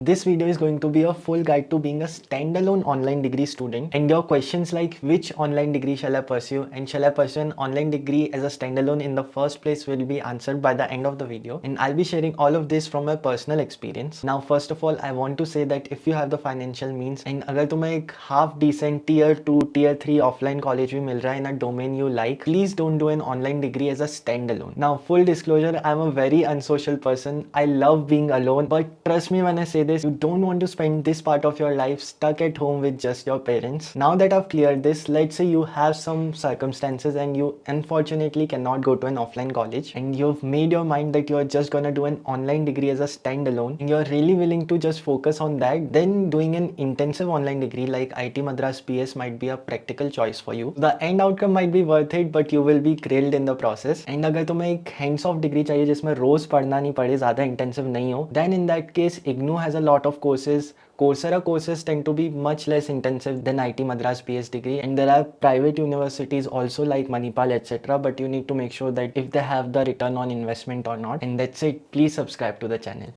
This video is going to be a full guide to being a standalone online degree student, and your questions like which online degree shall I pursue and shall I pursue an online degree as a standalone in the first place will be answered by the end of the video, and I'll be sharing all of this from my personal experience. Now first of all, I want to say that if you have the financial means and अगर तुम्हें एक half decent tier 2 tier 3 offline college भी मिल रहा है in a domain you like, please don't do an online degree as a standalone. Now full disclosure, I'm a very unsocial person. I love being alone, but trust me when I say this, you don't want to spend this part of your life stuck at home with just your parents. Now that I've cleared this, let's say you have some circumstances and you unfortunately cannot go to an offline college and you've made your mind that you're just gonna do an online degree as a standalone and you're really willing to just focus on that, then doing an intensive online degree like IIT Madras PS might be a practical choice for you. The end outcome might be worth it, but you will be grilled in the process. And अगर तुम्हें एक hands off degree चाहिए जिसमें रोज पढ़ना नहीं पड़े, ज़्यादा intensive नहीं हो, then in that case IGNOU has a lot of courses. Coursera courses tend to be much less intensive than IIT Madras PS degree, and there are private universities also like Manipal etc. But you need to make sure that if they have the return on investment or not. And that's it. Please subscribe to the channel.